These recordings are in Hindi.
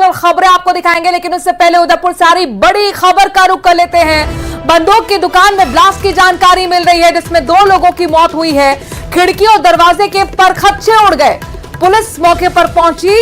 सेंसेशनल खबरें आपको दिखाएंगे, लेकिन उससे पहले उदयपुर से आ रही बड़ी खबर का रुख कर लेते हैं। बंदूक की दुकान में ब्लास्ट की जानकारी मिल रही है, जिसमें 2 लोगों की मौत हुई है। खिड़की और दरवाजे के परखच्चे उड़ गए। पुलिस मौके पर पहुंची।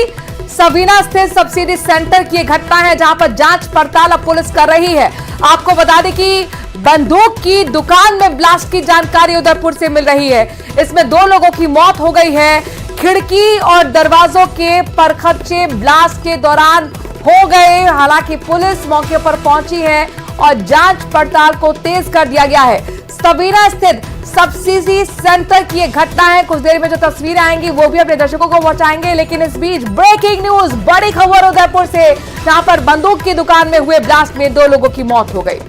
सवीना स्थित सब्सिडी सेंटर की घटना है, जहां पर जांच पड़ताल अब पुलिस कर रही है। आपको बता दें कि बंदूक की दुकान में ब्लास्ट की जानकारी उदयपुर से मिल रही है। इसमें 2 लोगों की मौत हो गई है। खिड़की और दरवाजों के परखच्चे ब्लास्ट के दौरान हो गए। हालांकि पुलिस मौके पर पहुंची है और जांच पड़ताल को तेज कर दिया गया है। सवीना स्थित सब्सिडी सेंटर की एक घटना है। कुछ देर में जो तस्वीरें आएंगी वो भी अपने दर्शकों को पहुंचाएंगे, लेकिन इस बीच ब्रेकिंग न्यूज, बड़ी खबर उदयपुर से, जहां पर बंदूक की दुकान में हुए ब्लास्ट में 2 लोगों की मौत हो गई।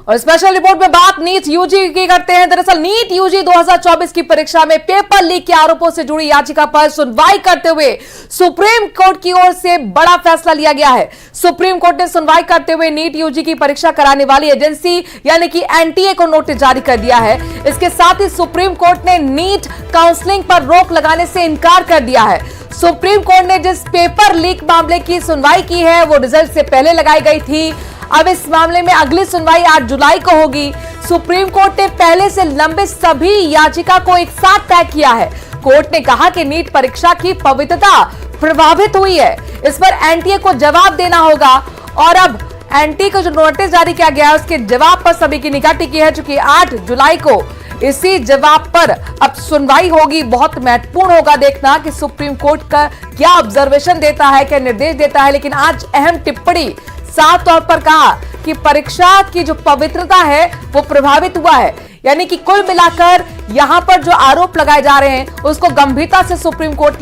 और स्पेशल रिपोर्ट में बात नीट यूजी की करते हैं। दरअसल नीट यूजी 2024 की परीक्षा में पेपर लीक के आरोपों से जुड़ी याचिका पर सुनवाई करते हुए सुप्रीम कोर्ट की ओर से बड़ा फैसला लिया गया है। सुप्रीम कोर्ट ने सुनवाई करते हुए नीट यूजी की परीक्षा कराने वाली एजेंसी यानी कि एनटीए को नोटिस जारी कर दिया है। इसके साथ ही सुप्रीम कोर्ट ने नीट काउंसलिंग पर रोक लगाने से इनकार कर दिया है। सुप्रीम कोर्ट ने जिस पेपर लीक मामले की सुनवाई की है वो रिजल्ट से पहले लगाई गई थी। अब इस मामले में अगली सुनवाई 8 जुलाई को होगी। सुप्रीम कोर्ट ने पहले से लंबे सभी याचिका को एक साथ तय किया है। कोर्ट ने कहा कि नीट परीक्षा की पवित्रता प्रभावित हुई है, इस पर एनटीए को जवाब देना होगा। और अब एनटीए को जो नोटिस जारी किया गया है उसके जवाब पर सभी की निगाह टिकी है, चूंकि 8 जुलाई को इसी जवाब पर अब सुनवाई होगी। बहुत महत्वपूर्ण होगा देखना कि सुप्रीम कोर्ट का क्या ऑब्जर्वेशन देता है, क्या निर्देश देता है। लेकिन आज अहम टिप्पणी साफ तौर पर कहा कि परीक्षा की जो पवित्रता है वो प्रभावित हुआ है, यानी कि कुल मिलाकर यहां पर जो आरोप लगाए जा रहे हैं उसको गंभीरता से सुप्रीम कोर्ट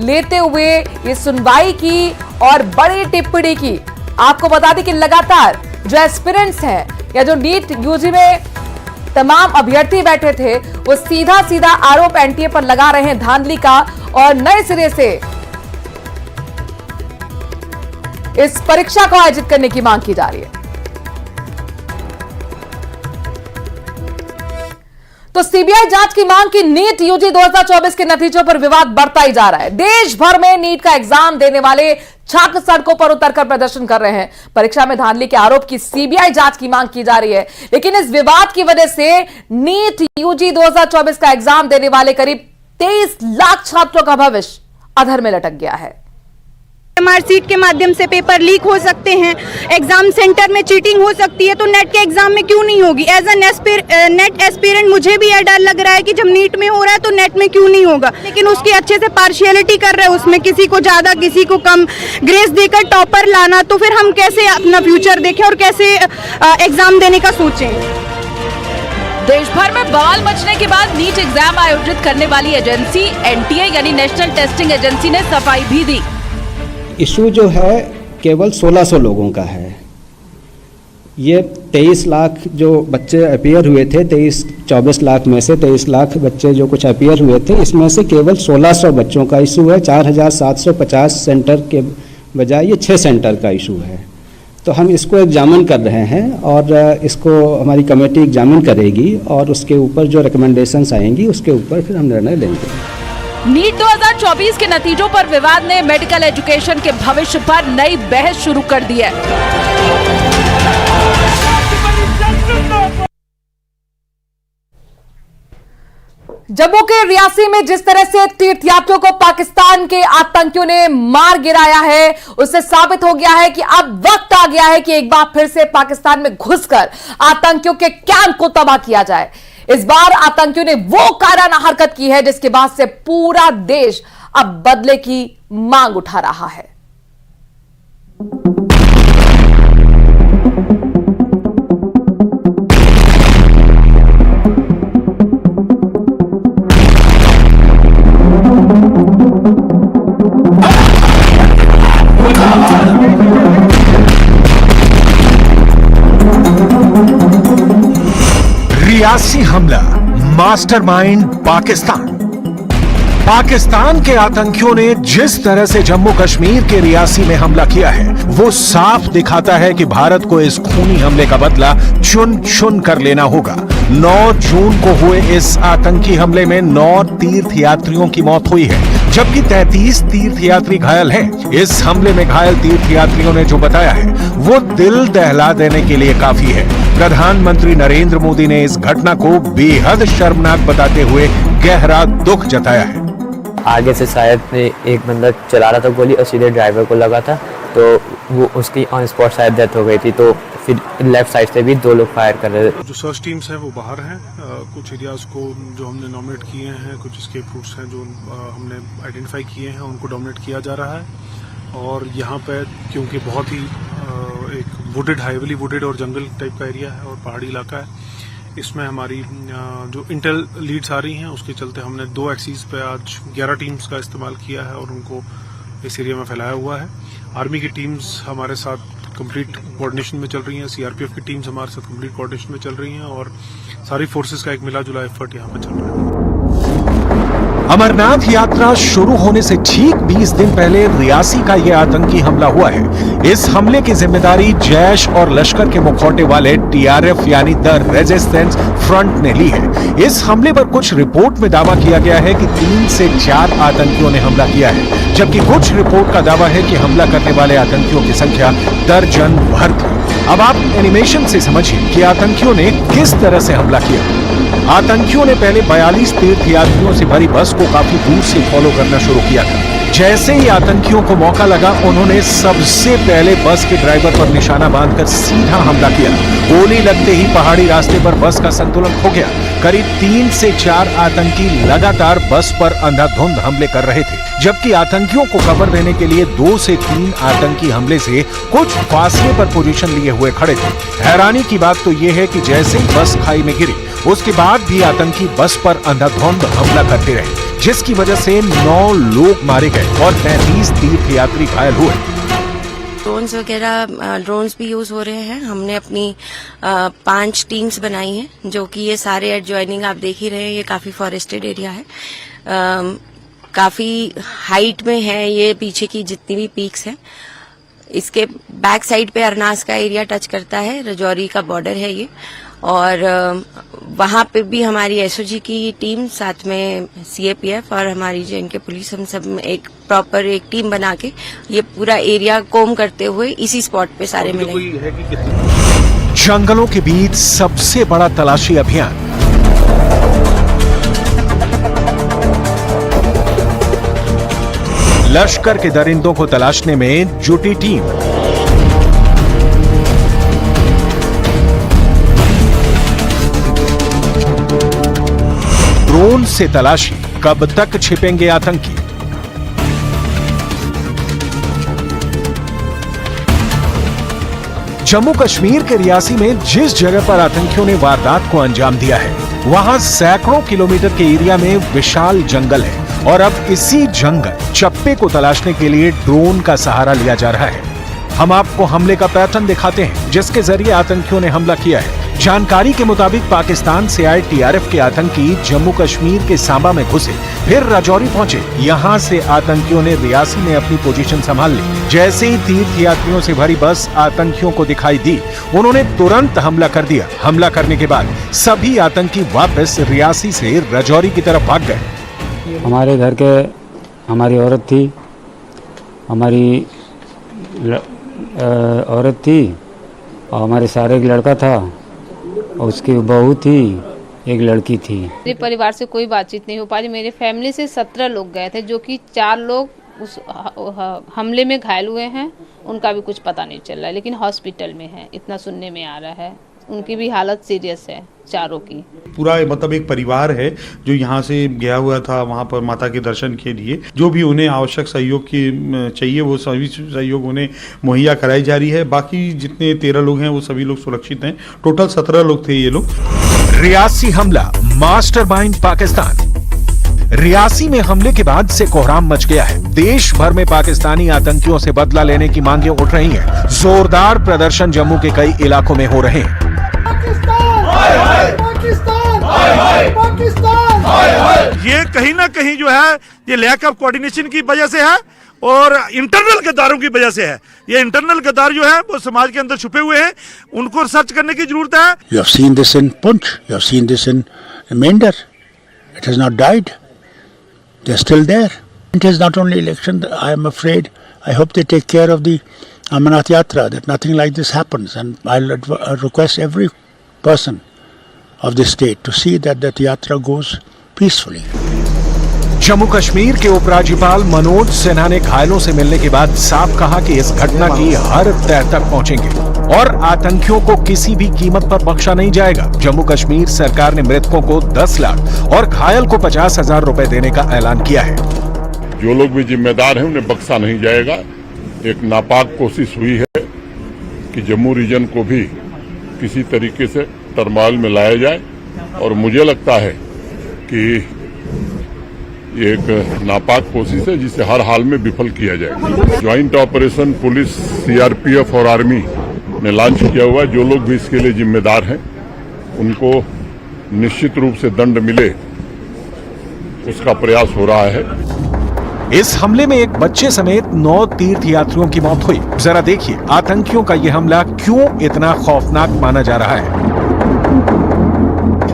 लेते हुए ये सुनवाई की और बड़ी टिप्पणी की। आपको बता दें कि लगातार जो एस्पिरेंट्स हैं या जो नीट यूजी में तमाम अभ्यर्थी बैठे थे वो सीधा आरोप एनटीए पर लगा रहे हैं धांधली का, और नए सिरे से इस परीक्षा को आयोजित करने की मांग की जा रही है। तो सीबीआई जांच की मांग की नीट यूजी 2024 के नतीजों पर विवाद बढ़ता ही जा रहा है। देश भर में नीट का एग्जाम देने वाले छात्र सड़कों पर उतरकर प्रदर्शन कर रहे हैं। परीक्षा में धांधली के आरोप की सीबीआई जांच की मांग की जा रही है, लेकिन इस विवाद की वजह से नीट यूजी 2024 का एग्जाम देने वाले करीब 23 लाख छात्रों का भविष्य अधर में लटक गया है। मार्कशीट के माध्यम से पेपर लीक हो सकते हैं, एग्जाम सेंटर में चीटिंग हो सकती है, तो नेट के एग्जाम में क्यों नहीं होगी? एज ए नेट एस्पिरेंट मुझे भी यह डर लग रहा है कि जब नीट में हो रहा है तो नेट में क्यों नहीं होगा। लेकिन उसकी अच्छे से पार्शियलिटी कर रहे हैं, उसमें किसी को ज्यादा किसी को कम ग्रेस देकर टॉपर लाना, तो फिर हम कैसे अपना फ्यूचर देखें और कैसे एग्जाम देने का सोचें। देश भर में बवाल मचने के बाद नीट एग्जाम आयोजित करने वाली एजेंसी एनटीए यानी नेशनल टेस्टिंग एजेंसी ने सफाई भी दी। इशू जो है केवल 1600 लोगों का है। ये 23 लाख जो बच्चे अपीयर हुए थे, 24 लाख में से 23 लाख बच्चे जो कुछ अपीयर हुए थे, इसमें से केवल 1600 बच्चों का इशू है। 4750 सेंटर के बजाय ये 6 सेंटर का इशू है। तो हम इसको एग्जामिन कर रहे हैं और इसको हमारी कमेटी एग्जामिन करेगी और उसके ऊपर जो रिकमेंडेशंस आएंगी उसके ऊपर फिर हम निर्णय लेंगे। नीट 2024 के नतीजों पर विवाद ने मेडिकल एजुकेशन के भविष्य पर नई बहस शुरू कर दी है। जम्मू के रियासी में जिस तरह से तीर्थयात्रियों को पाकिस्तान के आतंकियों ने मार गिराया है, उससे साबित हो गया है कि अब वक्त आ गया है कि एक बार फिर से पाकिस्तान में घुसकर आतंकियों के कैंप को तबाह किया जाए। इस बार आतंकियों ने वो कायराना हरकत की है जिसके बाद से पूरा देश अब बदले की मांग उठा रहा है। रियासी हमला, मास्टरमाइंड पाकिस्तान के आतंकियों ने जिस तरह से जम्मू कश्मीर के रियासी में हमला किया है वो साफ दिखाता है कि भारत को इस खूनी हमले का बदला चुन चुन कर लेना होगा। 9 जून को हुए इस आतंकी हमले में 9 तीर्थयात्रियों की मौत हुई है। जबकि 33 तीर्थयात्री घायल हैं। इस हमले में घायल तीर्थयात्रियों ने जो बताया है वो दिल दहला देने के लिए काफी है। प्रधानमंत्री नरेंद्र मोदी ने इस घटना को बेहद शर्मनाक बताते हुए गहरा दुख जताया है। आगे से शायद एक बंदा चला रहा था गोली और सीधे ड्राइवर को लगा था, तो वो उसकी ऑन स्पॉट शायद डेथ हो गई थी। तो फिर लेफ्ट साइड से भी 2 लोग फायर कर रहे थे। जो सर्च टीम्स हैं वो बाहर हैं, कुछ एरियाज को जो हमने नॉमिनेट किए हैं, कुछ स्केप रूट्स हैं जो हमने आइडेंटिफाई किए हैं, उनको डोमिनेट किया जा रहा है। और यहाँ पे क्योंकि बहुत ही एक वुडेड, हाईली वुडेड और जंगल टाइप का एरिया है और पहाड़ी इलाका है, इसमें हमारी जो इंटेल लीड्स आ रही हैं उसके चलते हमने 2 एक्सीज पे आज 11 टीम्स का इस्तेमाल किया है और उनको इस एरिया में फैलाया हुआ है। आर्मी की टीम्स हमारे साथ कंप्लीट कोऑर्डिनेशन में चल रही हैं, सीआरपीएफ की टीम्स हमारे साथ कंप्लीट कोऑर्डिनेशन में चल रही हैं और सारी फोर्सेस का एक मिला जुला एफर्ट यहाँ पे चल रहा है। अमरनाथ यात्रा शुरू होने से ठीक 20 दिन पहले रियासी का यह आतंकी हमला हुआ है। इस हमले की जिम्मेदारी जैश और लश्कर के मुखौटे वाले टीआरएफ यानी द रेजिस्टेंस फ्रंट ने ली है। इस हमले पर कुछ रिपोर्ट में दावा किया गया है कि 3 से 4 आतंकियों ने हमला किया है, जबकि कुछ रिपोर्ट का दावा है कि हमला करने वाले आतंकियों की संख्या दर्जन भर थी। अब आप एनिमेशन से समझिए कि आतंकियों ने किस तरह से हमला किया। आतंकियों ने पहले 42 तीर्थयात्रियों से भरी बस को काफी दूर से फॉलो करना शुरू किया था। जैसे ही आतंकियों को मौका लगा, उन्होंने सबसे पहले बस के ड्राइवर पर निशाना बांधकर सीधा हमला किया। गोली लगते ही पहाड़ी रास्ते पर बस का संतुलन खो गया। करीब 3 से 4 आतंकी लगातार बस पर अंधाधुंध हमले कर रहे थे, जबकि आतंकियों को कवर देने के लिए 2 से 3 आतंकी हमले से कुछ फासले पर पोजीशन लिए हुए खड़े थे। हैरानी की बात तो यह है कि जैसे ही बस खाई में गिरी, उसके बाद भी आतंकी बस पर अंधाधुंध हमला करते रहे, जिसकी वजह से 9 लोग मारे गए और 35 तीर्थयात्री घायल हुए। ड्रोन्स वगैरह ड्रोन्स भी यूज हो रहे हैं। हमने अपनी 5 टीम्स बनाई हैं, जो कि ये सारे एडजॉइनिंग आप देख ही रहे हैं। ये काफी फॉरेस्टेड एरिया है, काफी हाइट में है ये, पीछे की जितनी भी पीक्स हैं। इसके बैक साइड पे अरनास का एरिया टच करता है, राजौरी का बॉर्डर है ये। और वहां पे भी हमारी एसओजी की टीम, साथ में सीएपीएफ और हमारी जेएनके पुलिस, हम सब एक प्रॉपर एक टीम बना के ये पूरा एरिया कोम करते हुए इसी स्पॉट पे सारे मिले। जंगलों के बीच सबसे बड़ा तलाशी अभियान। लश्कर के दरिंदों को तलाशने में जुटी टीम। ड्रोन से तलाशी, कब तक छिपेंगे आतंकी? जम्मू कश्मीर के रियासी में जिस जगह पर आतंकियों ने वारदात को अंजाम दिया है, वहां सैकड़ों किलोमीटर के एरिया में विशाल जंगल है और अब इसी जंगल चप्पे को तलाशने के लिए ड्रोन का सहारा लिया जा रहा है। हम आपको हमले का पैटर्न दिखाते हैं जिसके जरिए आतंकियों ने हमला किया है। जानकारी के मुताबिक पाकिस्तान से आए टीआरएफ के आतंकी जम्मू कश्मीर के सांबा में घुसे, फिर राजौरी पहुंचे। यहां से आतंकियों ने रियासी में अपनी पोजीशन संभाल ली। जैसे ही तीर्थयात्रियों से भरी बस आतंकियों को दिखाई दी, उन्होंने तुरंत हमला कर दिया। हमला करने के बाद सभी आतंकी वापस रियासी से राजौरी की तरफ भाग गए। हमारे घर के हमारी औरत थी, हमारी औरत थी और हमारे सारे एक लड़का था और उसकी बहू थी, एक लड़की थी। मेरे परिवार से कोई बातचीत नहीं हो पा रही। मेरे फैमिली से 17 लोग गए थे, जो कि 4 लोग उस हमले में घायल हुए हैं। उनका भी कुछ पता नहीं चल रहा है, लेकिन हॉस्पिटल में है, इतना सुनने में आ रहा है। उनकी भी हालत सीरियस है, चारों की। पूरा मतलब एक परिवार है जो यहाँ से गया हुआ था वहाँ पर माता के दर्शन के लिए। जो भी उन्हें आवश्यक सहयोग की चाहिए वो सभी सहयोग उन्हें मुहैया कराई जा रही है। बाकी जितने 13 लोग हैं वो सभी लोग सुरक्षित हैं। टोटल 17 लोग थे ये लोग। रियासी हमला मास्टरमाइंड पाकिस्तान। रियासी में हमले के बाद से कोहराम मच गया है। देश भर में पाकिस्तानी आतंकियों से बदला लेने की मांगें उठ रही हैं। जोरदार प्रदर्शन जम्मू के कई इलाकों में हो रहे हैं। ये कहीं ना कहीं जो है ये लैक ऑफ कोऑर्डिनेशन की वजह से है और इंटरनल गद्दारों की वजह से है। ये इंटरनल गद्दार जो है वो समाज के अंदर छुपे हुए हैं, उनको रिसर्च करने की जरूरत है। You have seen this in Punch, you have seen this in Mender. It has not died. They are still there. It is not only election. I am afraid. I hope they take care of the Amarnath Yatra, that nothing like this happens. And I'll request every person of the state to see that that yatra goes peacefully. Jammu Kashmir के उपराज्यपाल मनोज सिन्हा ने घायलों से मिलने के बाद साफ कहा कि इस घटना की हर तह तक पहुंचेंगे और आतंकियों को किसी भी कीमत पर बख्शा नहीं जाएगा। जम्मू कश्मीर सरकार ने मृतकों को 10 लाख और घायल को 50,000 रुपए देने का ऐलान किया है। जो लोग भी जिम्मेदार हैं उन्हें बख्शा नहीं जाएगा। एक नापाक कोशिश हुई है कि जम्मू रीजन को भी किसी तरीके से टर्मोइल में लाया जाए और मुझे लगता है कि ये एक नापाक कोशिश है जिसे हर हाल में विफल किया जाए। ज्वाइंट ऑपरेशन पुलिस, सीआरपीएफ और आर्मी ने लॉन्च किया हुआ है। जो लोग भी इसके लिए जिम्मेदार हैं उनको निश्चित रूप से दंड मिले उसका प्रयास हो रहा है। इस हमले में एक बच्चे समेत 9 तीर्थयात्रियों की मौत हुई। जरा देखिए आतंकियों का यह हमला क्यों इतना खौफनाक माना जा रहा है।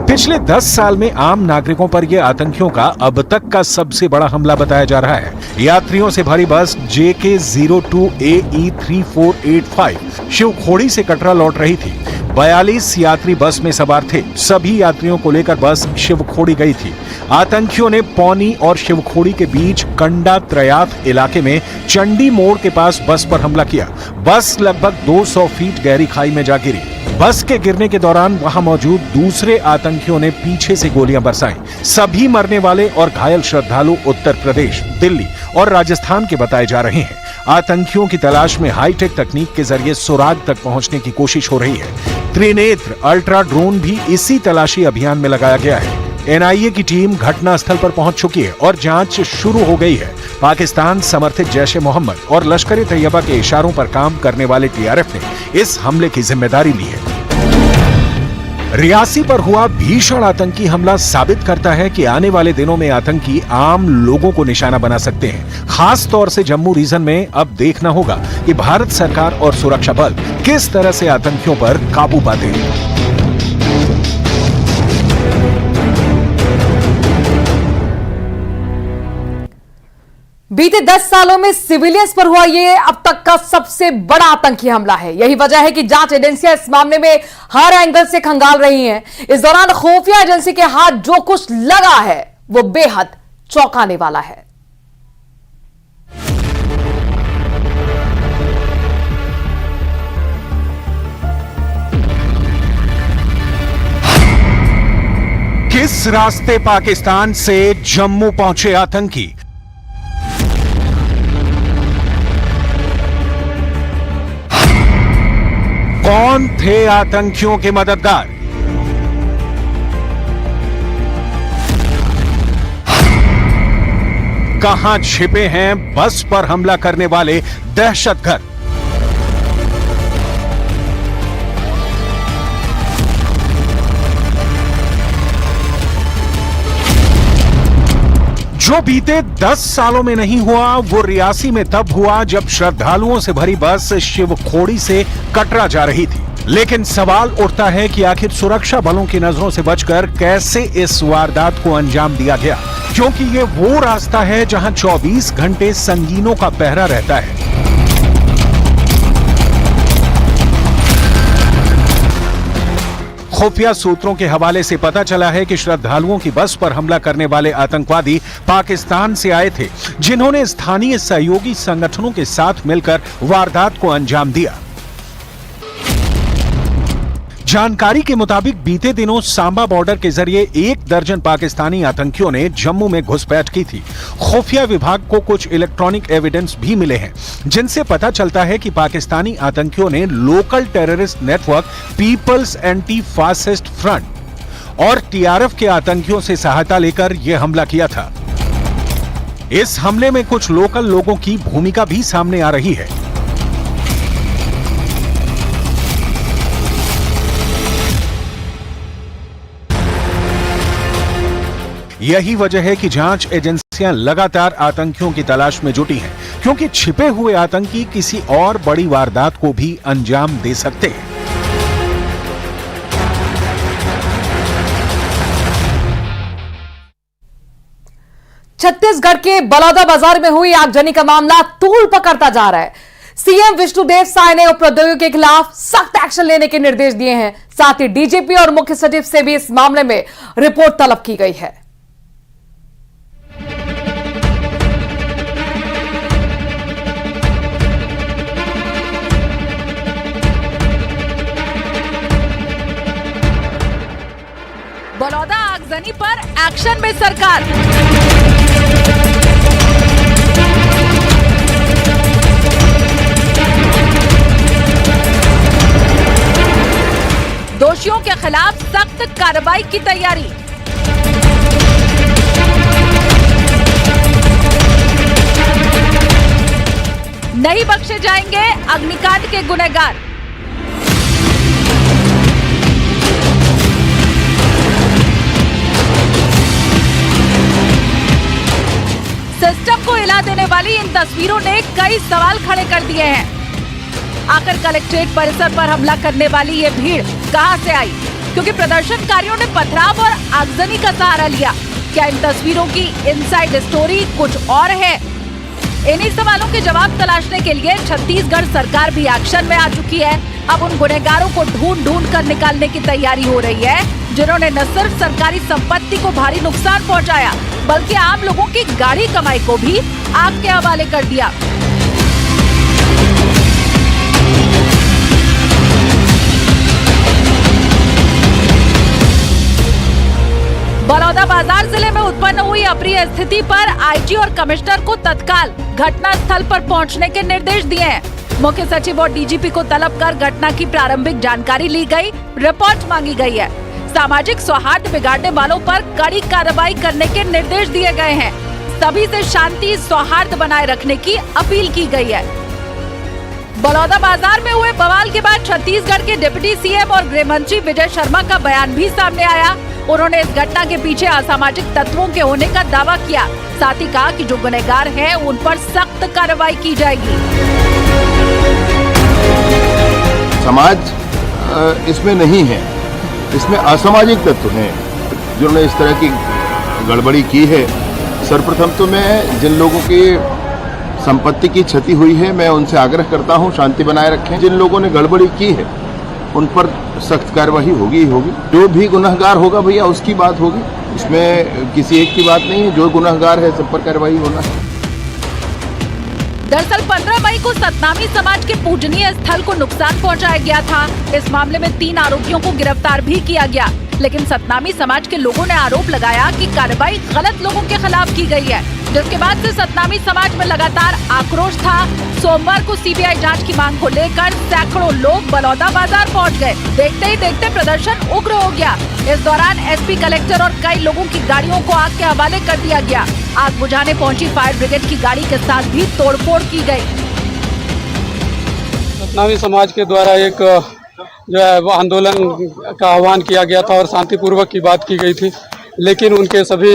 पिछले 10 साल में आम नागरिकों पर यह आतंकियों का अब तक का सबसे बड़ा हमला बताया जा रहा है। यात्रियों से भरी बस JK02AE 3485 शिवखोड़ी से कटरा लौट रही थी। 42 यात्री बस में सवार थे। सभी यात्रियों को लेकर बस शिवखोड़ी गई थी। आतंकियों ने पौनी और शिवखोड़ी के बीच कंडा त्रयात इलाके में चंडी मोड़ के पास बस पर हमला किया। बस लगभग 200 फीट गहरी खाई में जा गिरी। बस के गिरने के दौरान वहां मौजूद दूसरे आतंकियों ने पीछे से गोलियां बरसाईं। सभी मरने वाले और घायल श्रद्धालु उत्तर प्रदेश, दिल्ली और राजस्थान के बताए जा रहे हैं। आतंकियों की तलाश में हाईटेक तकनीक के जरिए सुराग तक पहुंचने की कोशिश हो रही है। त्रिनेत्र अल्ट्रा ड्रोन भी इसी तलाशी अभियान में लगाया गया है। एनआईए की टीम घटनास्थल पर पहुंच चुकी है और जांच शुरू हो गई है। पाकिस्तान समर्थित जैश ए मोहम्मद और लश्कर ए तैयबा के इशारों पर काम करने वाले टीआरएफ ने इस हमले की जिम्मेदारी ली है। रियासी पर हुआ भीषण आतंकी हमला साबित करता है कि आने वाले दिनों में आतंकी आम लोगों को निशाना बना सकते हैं। खास तौर से जम्मू रीजन में अब देखना होगा कि भारत सरकार और सुरक्षा बल किस तरह से आतंकियों पर काबू पाते हैं। बीते 10 सालों में सिविलियंस पर हुआ ये अब तक का सबसे बड़ा आतंकी हमला है। यही वजह है कि जांच एजेंसियां इस मामले में हर एंगल से खंगाल रही हैं। इस दौरान खुफिया एजेंसी के हाथ जो कुछ लगा है वो बेहद चौंकाने वाला है। किस रास्ते पाकिस्तान से जम्मू पहुंचे आतंकी? कौन थे आतंकियों के मददगार? कहां छिपे हैं बस पर हमला करने वाले दहशतगर्द? जो बीते 10 सालों में नहीं हुआ वो रियासी में तब हुआ जब श्रद्धालुओं से भरी बस शिवखोड़ी से कटरा जा रही थी। लेकिन सवाल उठता है कि आखिर सुरक्षा बलों की नजरों से बचकर कैसे इस वारदात को अंजाम दिया गया, क्योंकि ये वो रास्ता है जहां 24 घंटे संगीनों का पहरा रहता है। खुफिया सूत्रों के हवाले से पता चला है कि श्रद्धालुओं की बस पर हमला करने वाले आतंकवादी पाकिस्तान से आए थे, जिन्होंने स्थानीय सहयोगी संगठनों के साथ मिलकर वारदात को अंजाम दिया। जानकारी के मुताबिक बीते दिनों सांबा बॉर्डर के जरिए 1 दर्जन पाकिस्तानी आतंकियों ने जम्मू में घुसपैठ की थी। खुफिया विभाग को कुछ इलेक्ट्रॉनिक एविडेंस भी मिले हैं, जिनसे पता चलता है कि पाकिस्तानी आतंकियों ने local terrorist network peoples anti fascist front और टीआरएफ के आतंकियों से सहायता लेकर यह हमला किया था। इस हमले में कुछ लोकल लोगों की भूमिका भी सामने आ रही है। यही वजह है कि जांच एजेंसियां लगातार आतंकियों की तलाश में जुटी हैं, क्योंकि छिपे हुए आतंकी किसी और बड़ी वारदात को भी अंजाम दे सकते हैं। छत्तीसगढ़ के बलौदा बाजार में हुई आगजनी का मामला तूल पकड़ता जा रहा है। सीएम विष्णुदेव साय ने उपद्रवियों के खिलाफ सख्त एक्शन लेने के निर्देश दिए हैं। साथ ही डीजीपी और मुख्य सचिव से भी इस मामले में रिपोर्ट तलब की गई है। बलौदा आगजनी पर एक्शन में सरकार। दोषियों के खिलाफ सख्त कार्रवाई की तैयारी। नहीं बख्शे जाएंगे अग्निकांड के गुनहगार। सिस्टम को हिला देने वाली इन तस्वीरों ने कई सवाल खड़े कर दिए हैं। आखिर कलेक्ट्रेट परिसर पर हमला करने वाली ये भीड़ कहां से आई? क्योंकि प्रदर्शनकारियों ने पथराव और आगजनी का सहारा लिया। क्या इन तस्वीरों की इनसाइड स्टोरी कुछ और है? इन्हीं सवालों के जवाब तलाशने के लिए छत्तीसगढ़ सरकार भी एक्शन में आ चुकी है। अब उन गुनहगारों को ढूंढ कर निकालने की तैयारी हो रही है, जिन्होंने न सिर्फ सरकारी संपत्ति को भारी नुकसान पहुंचाया, बल्कि आम लोगों की गाड़ी कमाई को भी आग के हवाले कर दिया। बलौदा बाजार जिले में उत्पन्न हुई अप्रिय स्थिति पर आईजी और कमिश्नर को तत्काल घटना स्थल पर पहुंचने के निर्देश दिए हैं। मुख्य सचिव और डीजीपी को तलब कर घटना की प्रारंभिक जानकारी ली गई, रिपोर्ट मांगी गई है। सामाजिक सौहार्द बिगाड़ने वालों पर कड़ी कार्रवाई करने के निर्देश दिए गए हैं। सभी से शांति सौहार्द बनाए रखने की अपील की गई है। बलौदा बाजार में हुए बवाल के बाद छत्तीसगढ़ के डिप्टी सीएम और गृह मंत्री विजय शर्मा का बयान भी सामने आया। उन्होंने इस घटना के पीछे असामाजिक तत्वों के होने का दावा किया। साथ ही कहा कि जो गुनहगार हैं, उन पर सख्त कार्रवाई की जाएगी। समाज इसमें नहीं है, इसमें असामाजिक तत्व हैं जिन्होंने इस तरह की गड़बड़ी की है। सर्वप्रथम तो मैं जिन लोगों की संपत्ति की क्षति हुई है, मैं उनसे आग्रह करता हूं शांति बनाए रखें। जिन लोगों ने गड़बड़ी की है उन पर सख्त कार्रवाई होगी ही होगी। जो भी गुनहगार होगा भैया उसकी बात होगी, इसमें किसी एक की बात नहीं है। जो गुनहगार है सब पर कार्रवाई होना है। दरअसल 15 मई को सतनामी समाज के पूजनीय स्थल को नुकसान पहुंचाया गया था। इस मामले में 3 आरोपियों को गिरफ्तार भी किया गया, लेकिन सतनामी समाज के लोगों ने आरोप लगाया कि कार्रवाई गलत लोगों के खिलाफ की गई है, जिसके बाद से सतनामी समाज में लगातार आक्रोश था। सोमवार को सीबीआई जांच की मांग को लेकर सैकड़ों लोग बलौदा बाजार पहुंच गए। देखते ही देखते प्रदर्शन उग्र हो गया। इस दौरान एसपी, कलेक्टर और कई लोगों की गाड़ियों को आग के हवाले कर दिया गया। आग बुझाने पहुंची फायर ब्रिगेड की गाड़ी के साथ भी तोड़फोड़ की गई। सतनामी समाज के द्वारा एक जो है वो आंदोलन का आह्वान किया गया था और शांतिपूर्वक की बात की गई थी, लेकिन उनके सभी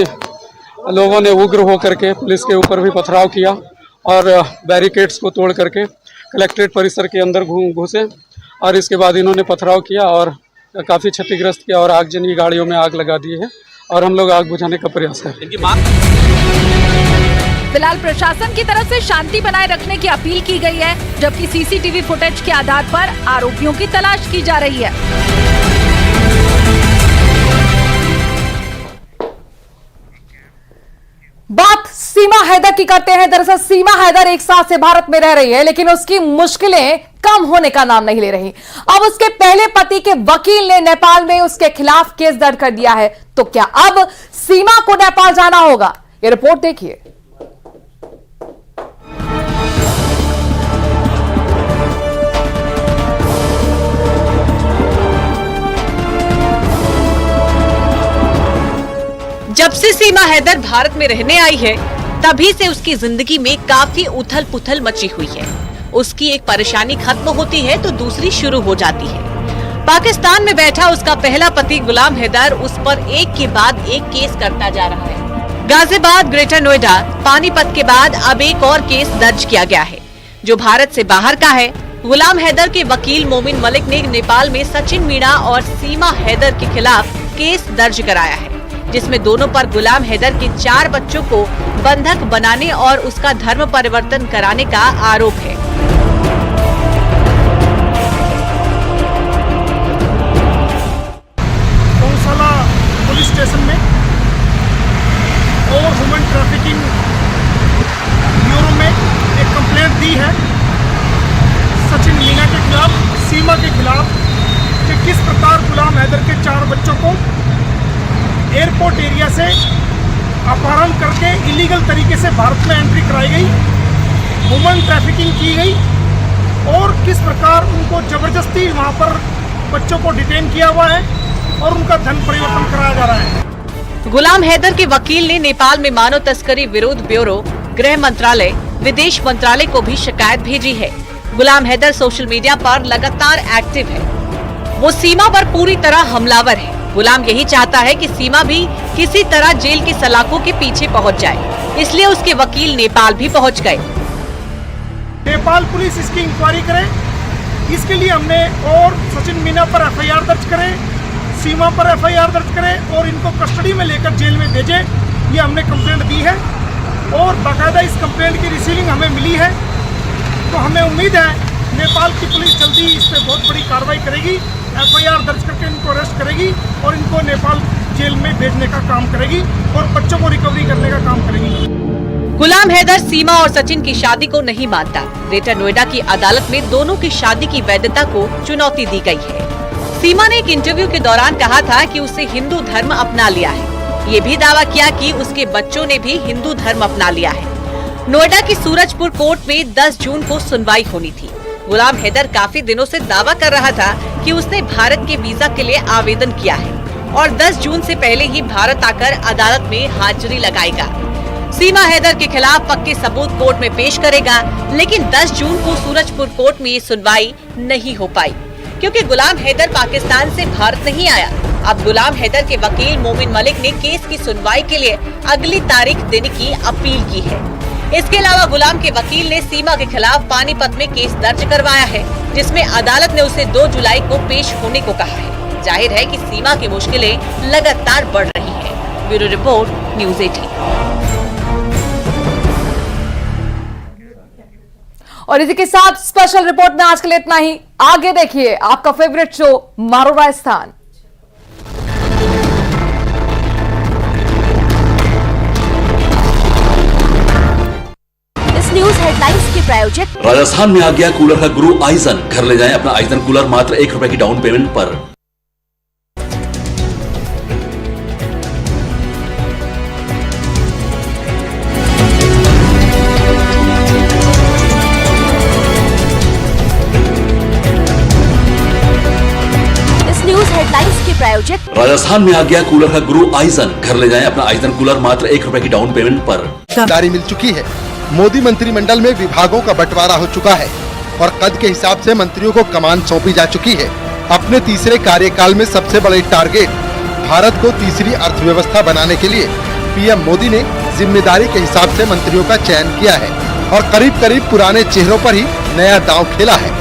लोगों ने उग्र होकर के पुलिस के ऊपर भी पथराव किया और बैरिकेड्स को तोड़ करके कलेक्ट्रेट परिसर के अंदर घुसे और इसके बाद इन्होंने पथराव किया और काफ़ी क्षतिग्रस्त किया और आगजनी गाड़ियों में आग लगा दी है और हम लोग आग बुझाने का प्रयास कर रहे हैं। फिलहाल प्रशासन की तरफ से शांति बनाए रखने की अपील की गई है, जबकि सीसीटीवी फुटेज के आधार पर आरोपियों की तलाश की जा रही है। बात सीमा हैदर की करते हैं। दरअसल सीमा हैदर एक साल से भारत में रह रही है, लेकिन उसकी मुश्किलें कम होने का नाम नहीं ले रही। अब उसके पहले पति के वकील ने नेपाल में उसके खिलाफ केस दर्ज कर दिया है। तो क्या अब सीमा को नेपाल जाना होगा? ये रिपोर्ट देखिए। जब से सीमा हैदर भारत में रहने आई है, तभी से उसकी जिंदगी में काफी उथल पुथल मची हुई है। उसकी एक परेशानी खत्म होती है तो दूसरी शुरू हो जाती है। पाकिस्तान में बैठा उसका पहला पति गुलाम हैदर उस पर एक के बाद एक केस करता जा रहा है। गाजियाबाद, ग्रेटर नोएडा, पानीपत के बाद अब एक और केस दर्ज किया गया है, जो भारत से बाहर का है। गुलाम हैदर के वकील मोमिन मलिक ने नेपाल में सचिन मीणा और सीमा हैदर के खिलाफ केस दर्ज कराया है। जिसमें दोनों पर गुलाम हैदर के 4 बच्चों को बंधक बनाने और उसका धर्म परिवर्तन कराने का आरोप है। गौशाला पुलिस स्टेशन में और ह्यूमन ट्रैफिकिंग ब्यूरो में एक कंप्लेंट दी है सचिन मीना के खिलाफ, सीमा के खिलाफ, कि किस प्रकार गुलाम हैदर के 4 बच्चों को एयरपोर्ट एरिया से अपहरण करके इलीगल तरीके से भारत में एंट्री कराई गई, ह्यूमन ट्रैफिकिंग की गई और किस प्रकार उनको जबरदस्ती वहाँ पर बच्चों को डिटेन किया हुआ है और उनका धन परिवर्तन कराया जा रहा है। गुलाम हैदर के वकील ने नेपाल में मानव तस्करी विरोध ब्यूरो, गृह मंत्रालय, विदेश मंत्रालय को भी शिकायत भेजी है। गुलाम हैदर सोशल मीडिया पर लगातार एक्टिव है। वो सीमा पर पूरी तरह हमलावर है। गुलाम यही चाहता है कि सीमा भी किसी तरह जेल की सलाखों के पीछे पहुंच जाए, इसलिए उसके वकील नेपाल भी पहुंच गए। नेपाल पुलिस इसकी इंक्वायरी करे, इसके लिए हमने और सचिन मीना पर एफआईआर दर्ज करे, सीमा पर एफआईआर दर्ज करें और इनको कस्टडी में लेकर जेल में भेजें, ये हमने कंप्लेंट दी है और बाकायदा इस कंप्लेंट की रिसीविंग हमें मिली है। तो हमें उम्मीद है नेपाल की पुलिस जल्दी इस पर बहुत बड़ी कार्रवाई करेगी, एफआईआर दर्ज करके इनको अरेस्ट करेगी और इनको नेपाल जेल में भेजने का काम करेगी और बच्चों को रिकवरी करने का काम करेगी। गुलाम हैदर सीमा और सचिन की शादी को नहीं मानता। ग्रेटर नोएडा की अदालत में दोनों की शादी की वैधता को चुनौती दी गई है। सीमा ने एक इंटरव्यू के दौरान कहा था कि उसे हिंदू धर्म अपना लिया है। ये भी दावा किया कि उसके बच्चों ने भी हिंदू धर्म अपना लिया है। नोएडा की सूरजपुर कोर्ट में 10 जून को सुनवाई होनी थी। गुलाम हैदर काफी दिनों से दावा कर रहा था कि उसने भारत के वीजा के लिए आवेदन किया है और 10 जून से पहले ही भारत आकर अदालत में हाजिरी लगाएगा। सीमा हैदर के खिलाफ पक्के सबूत कोर्ट में पेश करेगा, लेकिन 10 जून को सूरजपुर कोर्ट में ये सुनवाई नहीं हो पाई क्योंकि गुलाम हैदर पाकिस्तान से भारत नहीं आया। अब गुलाम हैदर के वकील मोमिन मलिक ने केस की सुनवाई के लिए अगली तारीख देने की अपील की है। इसके अलावा गुलाम के वकील ने सीमा के खिलाफ पानीपत में केस दर्ज करवाया है, जिसमें अदालत ने उसे 2 जुलाई को पेश होने को कहा है। जाहिर है कि सीमा की मुश्किलें लगातार बढ़ रही है। Bureau report, news 18। और इसी के साथ स्पेशल रिपोर्ट में आज के लिए इतना ही। आगे देखिए आपका फेवरेट शो मारो राजस्थान। इस न्यूज हेडलाइंस के प्रायोजक राजस्थान में आ गया कूलर का गुरु आइजन। घर ले जाएं अपना आइजन कूलर मात्र 1 रुपए की डाउन पेमेंट पर। हेडलाइंस के प्रायोजक राजस्थान में आ गया कूलर का गुरु आइजन। घर ले जाएं अपना आइजन कूलर मात्र 1 रुपए की डाउन पेमेंट पर। जिम्मेदारी मिल चुकी है। मोदी मंत्रिमंडल में विभागों का बंटवारा हो चुका है और कद के हिसाब से मंत्रियों को कमान सौंपी जा चुकी है। अपने तीसरे कार्यकाल में सबसे बड़े टारगेट भारत को तीसरी अर्थव्यवस्था बनाने के लिए पीएम मोदी ने जिम्मेदारी के हिसाब से मंत्रियों का चयन किया है और करीब करीब पुराने चेहरों पर ही नया दांव खेला है।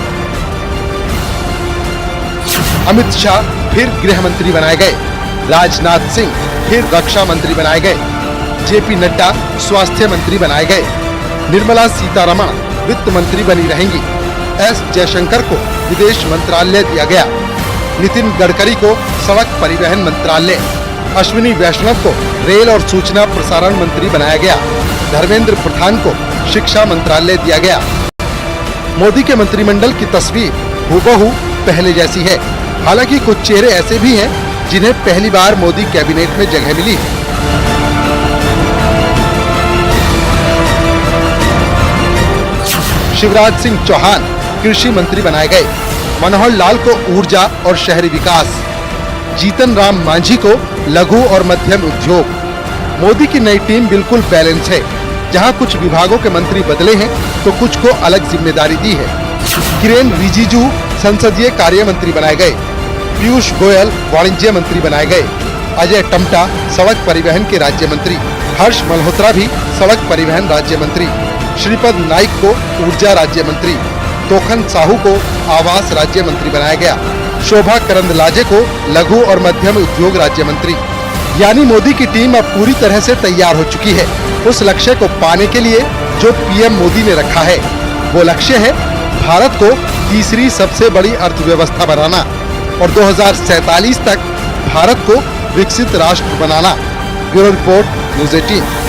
अमित शाह फिर गृह मंत्री बनाए गए, राजनाथ सिंह फिर रक्षा मंत्री बनाए गए, जेपी नड्डा स्वास्थ्य मंत्री बनाए गए, निर्मला सीतारमण वित्त मंत्री बनी रहेंगी, एस जयशंकर को विदेश मंत्रालय दिया गया, नितिन गडकरी को सड़क परिवहन मंत्रालय, अश्विनी वैष्णव को रेल और सूचना प्रसारण मंत्री बनाया गया, धर्मेंद्र प्रधान को शिक्षा मंत्रालय दिया गया। मोदी के मंत्रिमंडल की तस्वीर हूबहू पहले जैसी है। हालांकि कुछ चेहरे ऐसे भी हैं जिन्हें पहली बार मोदी कैबिनेट में जगह मिली है। शिवराज सिंह चौहान कृषि मंत्री बनाए गए, मनोहर लाल को ऊर्जा और शहरी विकास, जीतन राम मांझी को लघु और मध्यम उद्योग। मोदी की नई टीम बिल्कुल बैलेंस है। जहां कुछ विभागों के मंत्री बदले हैं तो कुछ को अलग जिम्मेदारी दी है। किरेन रिजिजू संसदीय कार्य मंत्री बनाए गए, पीयूष गोयल वाणिज्य मंत्री बनाए गए, अजय टम्टा सड़क परिवहन के राज्य मंत्री, हर्ष मल्होत्रा भी सड़क परिवहन राज्य मंत्री, श्रीपद नाइक को ऊर्जा राज्य मंत्री, तोखन साहू को आवास राज्य मंत्री बनाया गया, शोभा करंदलाजे को लघु और मध्यम उद्योग राज्य मंत्री, यानी मोदी की टीम अब पूरी तरह से तैयार हो चुकी है उस लक्ष्य को पाने के लिए जो पीएम मोदी ने रखा है। वो लक्ष्य है भारत को तीसरी सबसे बड़ी अर्थव्यवस्था बनाना और 2047 तक भारत को विकसित राष्ट्र बनाना। Bureau report, news 18।